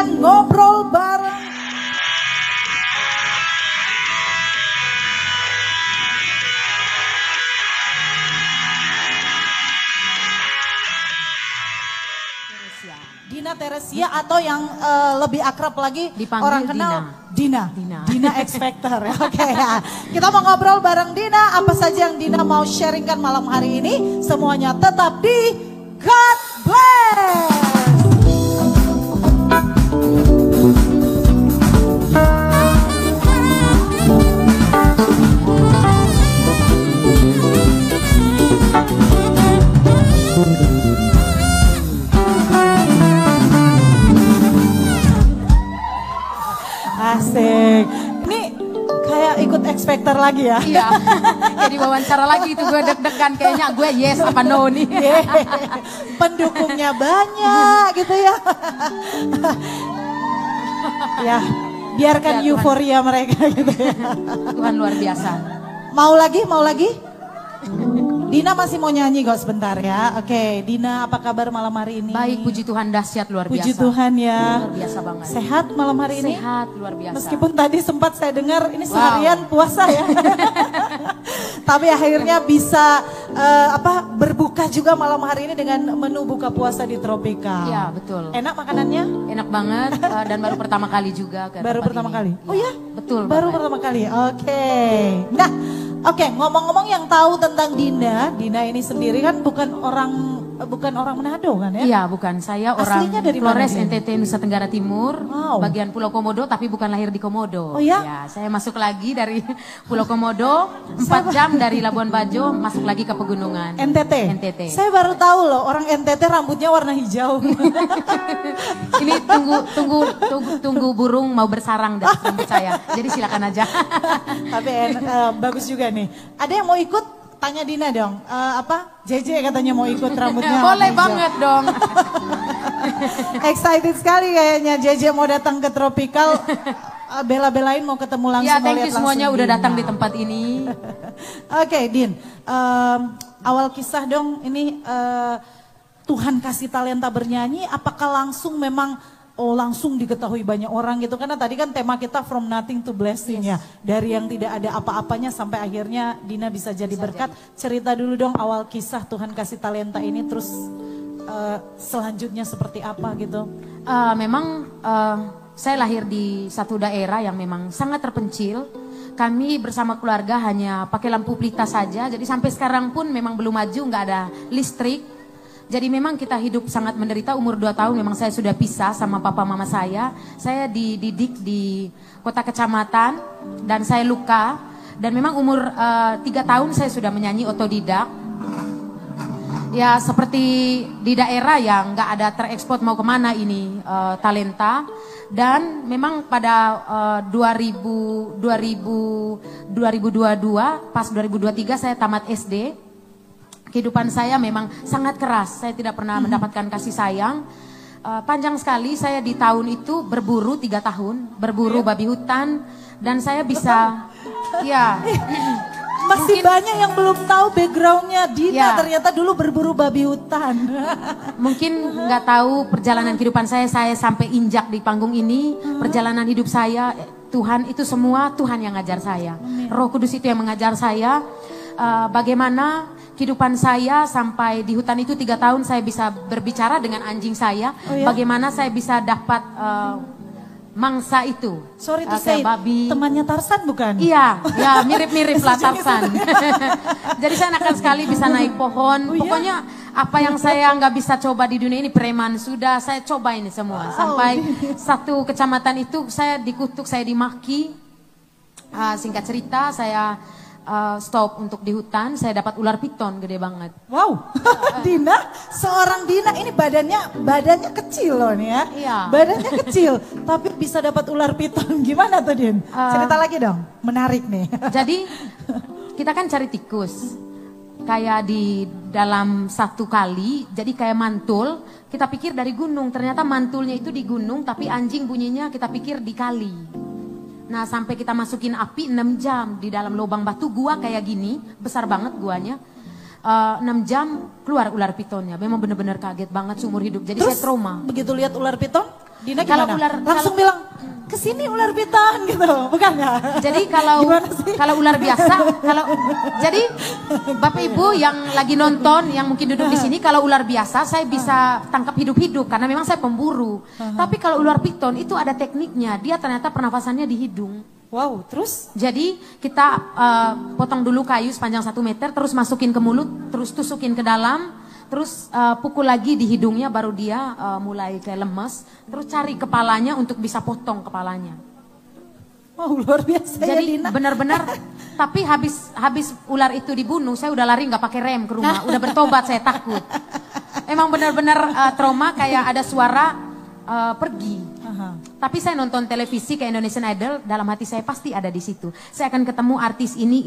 saksikan ngobrol bareng. Dina Teresia atau yang lebih akrab lagi dipanggil orang kenal Dina. Dina X Factor. Oke ya. Kita mau ngobrol bareng Dina. Apa saja yang Dina mau sharingkan malam hari ini? Semuanya tetap di God Bless. Asik. Ini kayak ikut X Factor lagi ya. Iya. Jadi wawancara lagi itu gue deg-degan kayaknya gue yes apa no nih. Pendukungnya banyak gitu ya. Ya, biarkan ya, euforia mereka gitu ya. Tuhan luar biasa. Mau lagi? Mau lagi? Dina masih mau nyanyi kok sebentar ya. Oke, Dina apa kabar malam hari ini? Baik, puji Tuhan dahsyat luar biasa. Puji Tuhan ya. Luar biasa banget. Sehat malam hari ini? Sehat, luar biasa. Meskipun tadi sempat saya dengar ini seharian puasa ya. Tapi akhirnya bisa berbuka juga malam hari ini dengan menu buka puasa di Tropika. Iya, betul. Enak makanannya? Enak banget dan baru pertama kali juga. Baru pertama kali? Oh ya? Betul. Baru pertama kali, oke. Nah, oke, ngomong-ngomong yang tahu tentang Dina ini sendiri kan bukan orang Manado kan ya? Iya, bukan. Saya orang dari Flores, mana, NTT, Nusa Tenggara Timur, bagian Pulau Komodo, tapi bukan lahir di Komodo. Oh ya? Ya, saya masuk lagi dari Pulau Komodo, 4 jam dari Labuan Bajo, masuk lagi ke pegunungan. NTT? Saya baru tahu loh, orang NTT rambutnya warna hijau. Ini tunggu burung mau bersarang dari rambut saya, jadi silakan aja. Tapi bagus juga nih. Ada yang mau ikut? Tanya Dina dong, JJ katanya mau ikut rambutnya. Boleh banget dong. Excited sekali kayaknya JJ mau datang ke Tropical. Bela-belain mau ketemu langsung. Ya, thank you semuanya udah datang di tempat ini. Oke, Din, awal kisah dong ini Tuhan kasih talenta bernyanyi, apakah langsung memang langsung diketahui banyak orang gitu, karena tadi kan tema kita from nothing to blessing ya, dari yang tidak ada apa-apanya sampai akhirnya Dina bisa jadi berkat. Cerita dulu dong awal kisah Tuhan kasih talenta ini, terus selanjutnya seperti apa gitu. Memang saya lahir di satu daerah yang memang sangat terpencil. Kami bersama keluarga hanya pakai lampu pelita saja, jadi sampai sekarang pun memang belum maju, nggak ada listrik. Jadi memang kita hidup sangat menderita. Umur 2 tahun memang saya sudah pisah sama papa mama saya. Saya dididik di kota kecamatan dan saya luka. Dan memang umur 3 tahun saya sudah menyanyi otodidak. Ya seperti di daerah yang nggak ada terekspor mau kemana ini talenta. Dan memang pada 2022 pas 2023 saya tamat SD. Kehidupan saya memang sangat keras, saya tidak pernah mendapatkan kasih sayang. Panjang sekali saya di tahun itu berburu 3 tahun, berburu babi hutan. Dan saya bisa, ya. Masih banyak yang belum tahu backgroundnya Dina, ternyata dulu berburu babi hutan. Mungkin nggak tahu perjalanan kehidupan saya sampai injak di panggung ini. Perjalanan hidup saya, Tuhan itu semua Tuhan yang ngajar saya. Roh Kudus itu yang mengajar saya. Bagaimana kehidupan saya sampai di hutan itu 3 tahun saya bisa berbicara dengan anjing saya. Bagaimana saya bisa dapat mangsa itu. Sorry to say, babi. Temannya Tarsan bukan? Iya, ya mirip-mirip lah Tarsan. Jadi saya enakan sekali bisa naik pohon. Pokoknya apa yang saya nggak bisa coba di dunia ini, preman sudah saya coba ini semua. Sampai satu kecamatan itu saya dikutuk, saya dimaki. Singkat cerita saya stop untuk di hutan, saya dapat ular piton gede banget. Wow, Dina, seorang Dina ini badannya kecil loh nih ya. Iya. Badannya kecil, tapi bisa dapat ular piton. Gimana tuh Din? Cerita lagi dong, menarik nih. Jadi kita kan cari tikus. Kayak di dalam satu kali, jadi kayak mantul, kita pikir dari gunung, ternyata mantulnya itu di gunung, tapi anjing bunyinya kita pikir di kali. Nah sampai kita masukin api 6 jam di dalam lubang batu gua kayak gini, besar banget guanya. 6 jam keluar ular pitonnya, memang benar-benar kaget banget seumur hidup, jadi terus, saya trauma. Begitu lihat ular piton? Dina Kalau gimana? Langsung bilang, kesini ular piton gitu, bukan ya? Jadi kalau ular biasa, jadi Bapak Ibu yang lagi nonton, yang mungkin duduk di sini, kalau ular biasa saya bisa tangkap hidup-hidup karena memang saya pemburu. Tapi kalau ular piton itu ada tekniknya, dia ternyata pernafasannya di hidung. Wow, terus? Jadi kita potong dulu kayu sepanjang 1 meter, terus masukin ke mulut, terus tusukin ke dalam, terus pukul lagi di hidungnya, baru dia mulai kayak lemes, terus cari kepalanya untuk bisa potong kepalanya. Wow, luar biasa ya Jadi Dina. benar-benar, tapi habis ular itu dibunuh, saya udah lari nggak pakai rem ke rumah, udah bertobat, saya takut. Emang benar-benar trauma, kayak ada suara pergi. Tapi saya nonton televisi ke Indonesian Idol, dalam hati saya pasti ada di situ. Saya akan ketemu artis ini,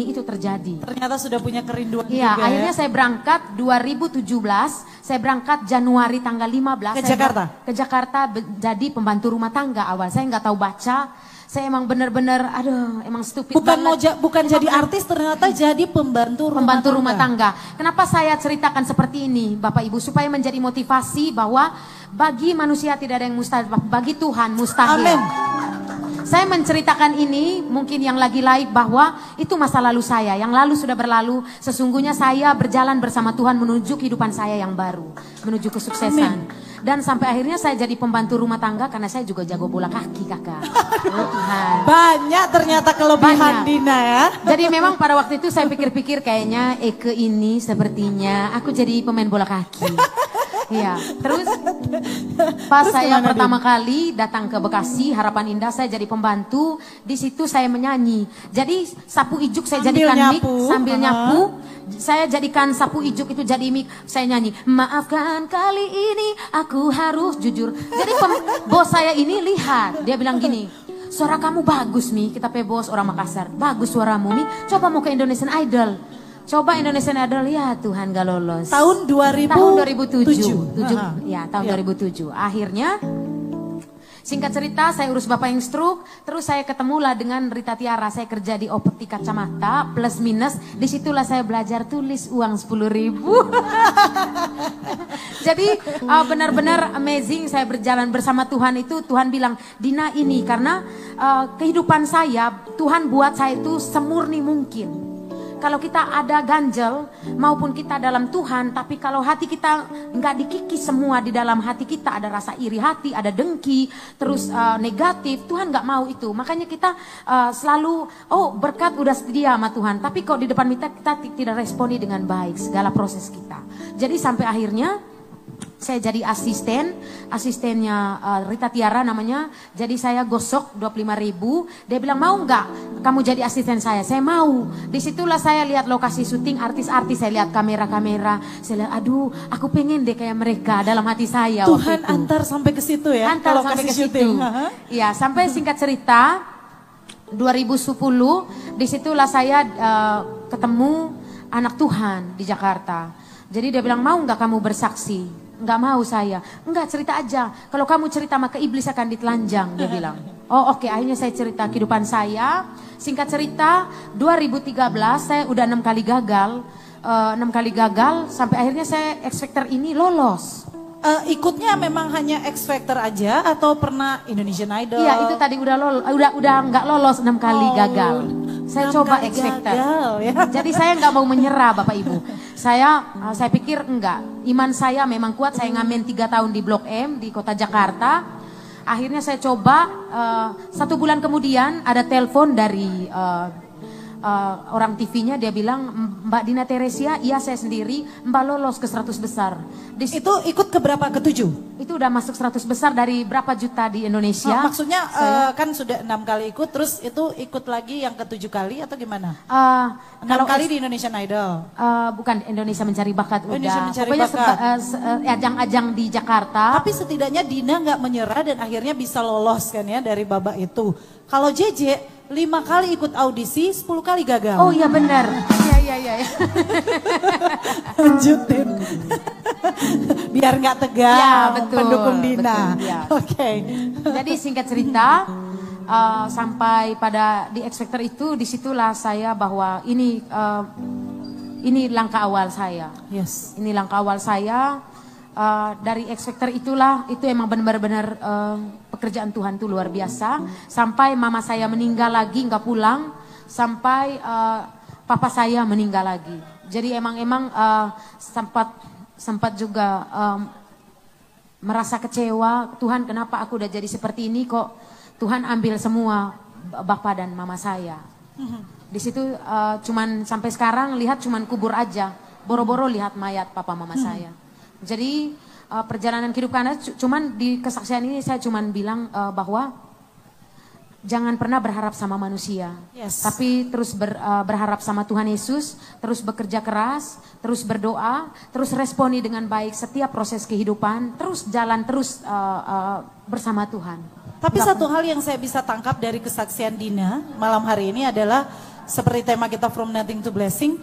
itu terjadi. Ternyata sudah punya kerinduan Iya, juga akhirnya ya. saya berangkat 2017, saya berangkat Januari tanggal 15. Ke Jakarta? Ke Jakarta jadi pembantu rumah tangga awal. Saya nggak tahu baca, saya emang benar-benar, aduh, emang stupid banget. Bukan jadi artis, ternyata jadi pembantu rumah tangga. Kenapa saya ceritakan seperti ini, Bapak Ibu? Supaya menjadi motivasi bahwa bagi manusia tidak ada yang mustahil, bagi Tuhan mustahil. Amin. Saya menceritakan ini, mungkin yang lagi live, bahwa itu masa lalu saya. Yang lalu sudah berlalu, sesungguhnya saya berjalan bersama Tuhan menuju kehidupan saya yang baru. Menuju kesuksesan. Dan sampai akhirnya saya jadi pembantu rumah tangga karena saya juga jago bola kaki, kakak. Oh, Tuhan. Banyak ternyata kelebihan Banyak. Dina ya. Jadi memang pada waktu itu saya pikir-pikir kayaknya Eke ini sepertinya aku jadi pemain bola kaki. Iya, terus pas saya pertama kali datang ke Bekasi, Harapan Indah, saya jadi pembantu. Di situ saya menyanyi. Jadi sapu ijuk saya jadikan mic sambil nyapu. Saya jadikan sapu ijuk itu jadi mic. Saya nyanyi, maafkan kali ini aku harus jujur. Jadi bos saya ini lihat, dia bilang gini, suara kamu bagus Mi, kita pe bos orang Makassar. Bagus suaramu Mi, coba mau ke Indonesian Idol. Coba Indonesian Idol, ya Tuhan gak lolos. Tahun 2007. Tahun 2007. Ya, tahun 2007. Akhirnya, singkat cerita, saya urus bapak yang stroke, terus saya ketemulah dengan Rita Tiara. Saya kerja di optik kacamata, plus minus. Disitulah saya belajar tulis uang 10.000. Jadi benar-benar amazing, saya berjalan bersama Tuhan itu. Tuhan bilang, Dina ini, karena kehidupan saya, Tuhan buat saya itu semurni mungkin. Kalau kita ada ganjel maupun kita dalam Tuhan, tapi kalau hati kita nggak dikikis semua, di dalam hati kita ada rasa iri hati, ada dengki, terus negatif, Tuhan nggak mau itu. Makanya kita selalu, berkat udah sedia sama Tuhan, tapi kok di depan kita tidak responi dengan baik segala proses kita. Jadi sampai akhirnya saya jadi asistennya Rita Tiara namanya. Jadi saya gosok 25.000. Dia bilang, mau nggak kamu jadi asisten saya? Saya mau. Disitulah saya lihat lokasi syuting artis-artis, saya lihat kamera-kamera. Saya lihat, aduh, aku pengen deh kayak mereka dalam hati saya. Tuhan antar sampai ke situ ya. Antar sampai ke situ. Iya, sampai singkat cerita 2010 disitulah saya ketemu anak Tuhan di Jakarta. Jadi dia bilang, mau nggak kamu bersaksi? Nggak mau saya. Enggak, cerita aja. Kalau kamu cerita maka iblis akan ditelanjang, dia bilang. Oh oke, akhirnya saya cerita kehidupan saya. Singkat cerita, 2013 saya udah 6 kali gagal. 6 kali gagal, sampai akhirnya saya X Factor ini lolos. Ikutnya memang hanya X Factor aja atau pernah Indonesian Idol? Iya, itu tadi udah nggak lolos 6 kali gagal. Saya coba X Factor. Ya. Jadi saya nggak mau menyerah, Bapak Ibu. Saya pikir enggak. Iman saya memang kuat. Saya ngamen 3 tahun di Blok M di kota Jakarta. Akhirnya saya coba. 1 bulan kemudian ada telepon dari orang TV-nya, dia bilang, Mbak Dina Teresia, iya saya sendiri, Mbak lolos ke 100 besar. Itu ikut ke berapa? Ke-7? Itu udah masuk 100 besar dari berapa juta di Indonesia. Maksudnya kan sudah 6 kali ikut, terus itu ikut lagi yang ke-7 kali atau gimana? 6 kali di Indonesian Idol? Bukan, Indonesia Mencari Bakat udah. Indonesia Mencari Pokoknya Bakat. ajang-ajang di Jakarta. Tapi setidaknya Dina nggak menyerah dan akhirnya bisa lolos kan ya dari babak itu. Kalau JJ 5 kali ikut audisi, 10 kali gagal. Oh iya benar. Iya. Lanjutin. Biar nggak tegang, Ya, betul, pendukung Dina. betul, ya. Oke. Jadi singkat cerita, sampai pada di X Factor itu, disitulah saya bahwa ini langkah awal saya. Yes. Ini langkah awal saya. dari X Factor itulah, itu emang benar-benar pekerjaan Tuhan tuh luar biasa. Sampai mama saya meninggal lagi nggak pulang, sampai papa saya meninggal lagi. Jadi emang sempat juga merasa kecewa, Tuhan kenapa aku udah jadi seperti ini, kok Tuhan ambil semua bapak dan mama saya. Di situ cuman sampai sekarang lihat cuman kubur aja, boro-boro lihat mayat papa mama saya. Jadi perjalanan kehidupan cuman di kesaksian ini saya cuman bilang bahwa jangan pernah berharap sama manusia, tapi terus berharap sama Tuhan Yesus, terus bekerja keras, terus berdoa, terus responi dengan baik setiap proses kehidupan, terus jalan terus bersama Tuhan. Tapi satu hal yang saya bisa tangkap dari kesaksian Dina malam hari ini adalah seperti tema kita From Nothing to Blessing.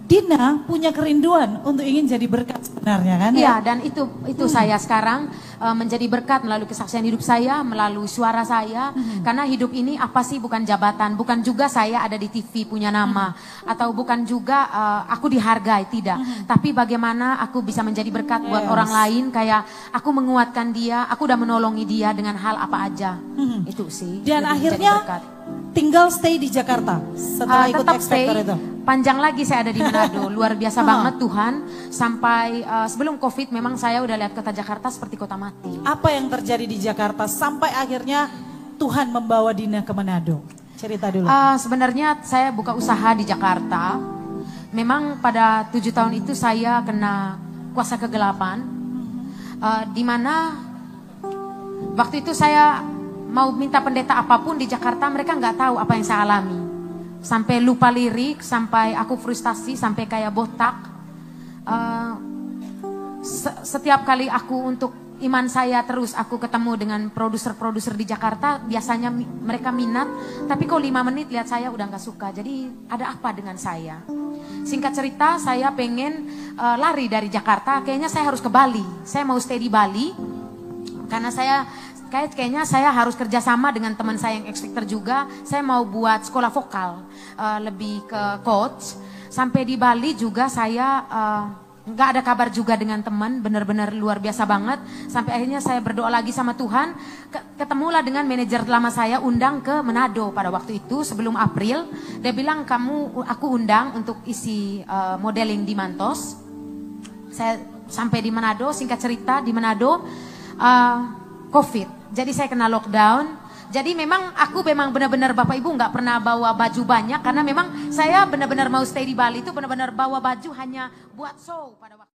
Dina punya kerinduan untuk ingin jadi berkat sebenarnya kan? Iya, dan itu saya sekarang menjadi berkat melalui kesaksian hidup saya, melalui suara saya. Karena hidup ini apa sih, bukan jabatan, bukan juga saya ada di TV punya nama, atau bukan juga aku dihargai, tidak. Tapi bagaimana aku bisa menjadi berkat buat orang lain, kayak aku menguatkan dia, aku udah menolongi dia dengan hal apa aja. Itu sih. Dan akhirnya tinggal stay di Jakarta setelah ikut X Factor itu. Panjang lagi saya ada di Manado, luar biasa banget Tuhan. Sampai sebelum Covid memang saya udah lihat kota Jakarta seperti kota mati. Apa yang terjadi di Jakarta sampai akhirnya Tuhan membawa Dina ke Manado? Cerita dulu. Sebenarnya saya buka usaha di Jakarta. Memang pada 7 tahun itu saya kena kuasa kegelapan. Di mana waktu itu saya mau minta pendeta apapun di Jakarta, mereka nggak tahu apa yang saya alami. Sampai lupa lirik, sampai aku frustasi, sampai kayak botak. Setiap kali aku untuk iman saya terus aku ketemu dengan produser-produser di Jakarta, biasanya mereka minat, tapi kok 5 menit lihat saya udah nggak suka. Jadi ada apa dengan saya? Singkat cerita, saya pengen lari dari Jakarta, kayaknya saya harus ke Bali. Saya mau stay di Bali, karena kayaknya saya harus kerjasama dengan teman saya yang X Factor juga. Saya mau buat sekolah vokal, lebih ke coach. Sampai di Bali juga saya nggak ada kabar juga dengan teman, benar-benar luar biasa banget. Sampai akhirnya saya berdoa lagi sama Tuhan, ketemulah dengan manajer lama saya, undang ke Manado pada waktu itu sebelum April. Dia bilang aku undang untuk isi modeling di Mantos. Saya sampai di Manado, singkat cerita di Manado Covid. Jadi saya kena lockdown. Jadi memang aku benar-benar Bapak Ibu nggak pernah bawa baju banyak, karena memang saya benar-benar mau stay di Bali itu benar-benar bawa baju hanya buat show pada waktu